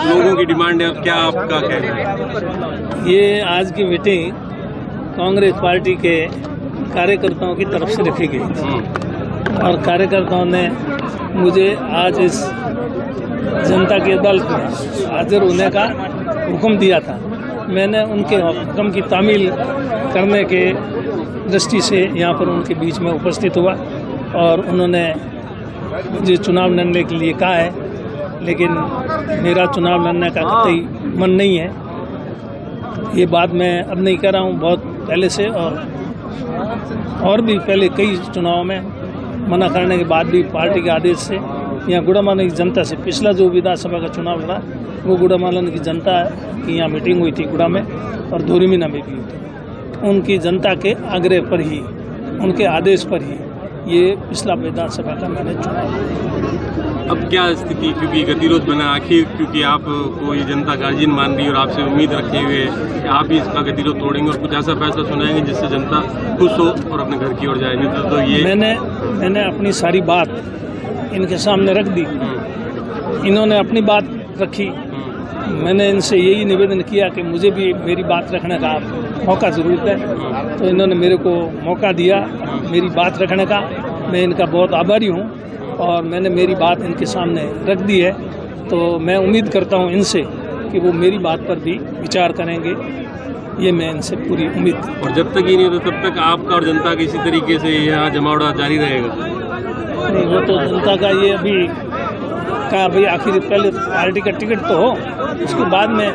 लोगों की डिमांड है, क्या आपका कहना है? ये आज की मीटिंग कांग्रेस पार्टी के कार्यकर्ताओं की तरफ से रखी गई थी और कार्यकर्ताओं ने मुझे आज इस जनता की अदालत में हाजिर होने का हुक्म दिया था। मैंने उनके हुक्म की तामील करने के दृष्टि से यहाँ पर उनके बीच में उपस्थित हुआ और उन्होंने मुझे चुनाव लड़ने के लिए कहा है, लेकिन मेरा चुनाव लड़ने का कतई मन नहीं है। ये बात मैं अब नहीं कर रहा हूँ, बहुत पहले से और भी पहले कई चुनाव में मना करने के बाद भी पार्टी के आदेश से यहाँ गुड़ामालन की जनता से पिछला जो विधानसभा का चुनाव लड़ा वो गुड़ामालन की जनता की यहाँ मीटिंग हुई थी गुड़ा में और धोरीमीना में भी हुई थी। उनकी जनता के आग्रह पर ही, उनके आदेश पर ही ये पिछला विधानसभा का मैंने चुना। अब क्या स्थिति, क्योंकि गतिरोध बना आखिर, क्योंकि आपको ये जनता गार्जियन मान रही है और आपसे उम्मीद रखे हुए कि आप ही इसका गतिरोध तोड़ेंगे और कुछ ऐसा फैसला सुनाएंगे जिससे जनता खुश हो और अपने घर की ओर जाए। नहीं तो ये मैंने अपनी सारी बात इनके सामने रख दी, इन्होंने अपनी बात रखी। मैंने इनसे यही निवेदन किया कि मुझे भी मेरी बात रखने का मौका ज़रूरत है, तो इन्होंने मेरे को मौका दिया मेरी बात रखने का। मैं इनका बहुत आभारी हूँ और मैंने मेरी बात इनके सामने रख दी है, तो मैं उम्मीद करता हूँ इनसे कि वो मेरी बात पर भी विचार करेंगे। ये मैं इनसे पूरी उम्मीद। और जब तक ये नहीं होता तब तक आपका और जनता का इसी तरीके से यहाँ जमावड़ा जारी रहेगा? नहीं, वो तो जनता का ये अभी कहा भाई, आखिर पहले पार्टी का टिकट तो हो, उसके बाद में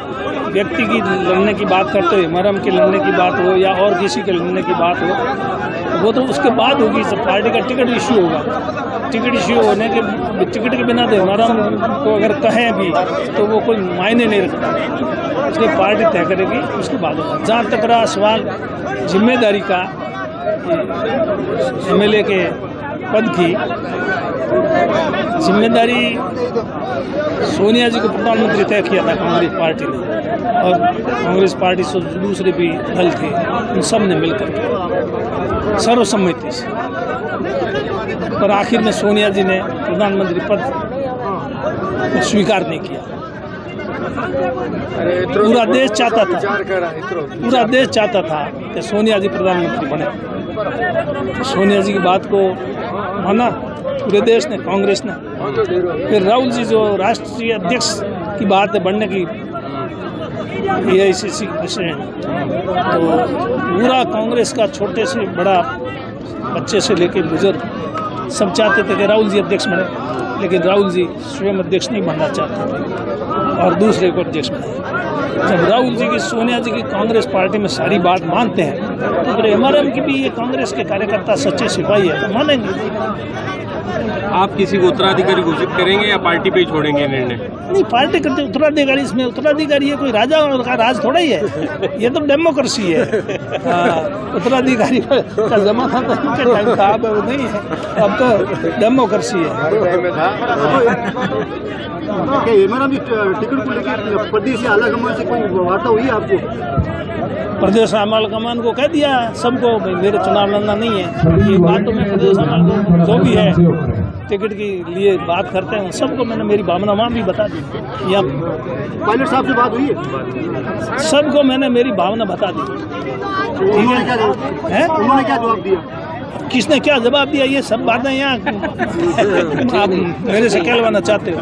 व्यक्ति की लड़ने की बात करते हुए मरम के लड़ने की बात हो या और किसी के लड़ने की बात हो, वो तो उसके बाद होगी। सब पार्टी का टिकट इश्यू होगा। टिकट इश्यू होने के टिकट के बिना तो मरम को अगर कहें भी तो वो कोई मायने नहीं रखता, उसकी पार्टी तय करेगी, उसके बाद होगा। जहाँ तक रहा सवाल जिम्मेदारी का, MLA के पद की जिम्मेदारी सोनिया जी को प्रधानमंत्री तय किया था कांग्रेस पार्टी ने, और कांग्रेस पार्टी से दूसरे भी दल थे, उन सब ने मिलकर सर्वसम्मति से, पर आखिर में सोनिया जी ने प्रधानमंत्री पद को स्वीकार नहीं किया। पूरा देश चाहता था कि सोनिया जी प्रधानमंत्री बने। सोनिया जी की बात को माना पूरे देश ने, कांग्रेस ने। फिर राहुल जी जो राष्ट्रीय अध्यक्ष की बात है बनने की, AICC प्रेसिडेंट, तो पूरा कांग्रेस का छोटे से बड़ा, बच्चे से लेकर बुजुर्ग सब चाहते थे कि राहुल जी अध्यक्ष बने, लेकिन राहुल जी स्वयं अध्यक्ष नहीं बनना चाहते थे और दूसरे को अध्यक्ष बनाए। जब राहुल जी की, सोनिया जी की कांग्रेस पार्टी में सारी बात मानते हैं, तो फिर MRM की भी ये कांग्रेस के कार्यकर्ता सच्चे सिपाही है, तो मानेंगे। आप किसी को उत्तराधिकारी घोषित करेंगे या पार्टी पे ही छोड़ेंगे निर्णय? नहीं, पार्टी करते उत्तराधिकारी, इसमें उत्तराधिकारी है कोई राजा का राज थोड़ा ही है, ये तो डेमोक्रेसी है। उत्तराधिकारी का जमाना तो इनके टाइम था, अब वो नहीं है, अब तो डेमोक्रेसी है। टिकट को लेकर प्रदेश से आलाकमान से कोई वार्ता हुई है आपको? प्रदेश आलाकमान को कह दिया सबको भाई मेरे चुनाव लड़ना नहीं है। ये बात तो मैं प्रदेश आलाकमान जो भी है टिकट के लिए बात करते हैं सबको मैंने मेरी भावना वहाँ भी बता दी। या पायलट साहब से बात हुई है? सबको मैंने मेरी भावना बता दी। उन्होंने क्या जवाब दिया? किसने क्या जवाब दिया, ये सब बातें यहाँ आप मेरे से कहलवाना चाहते हो।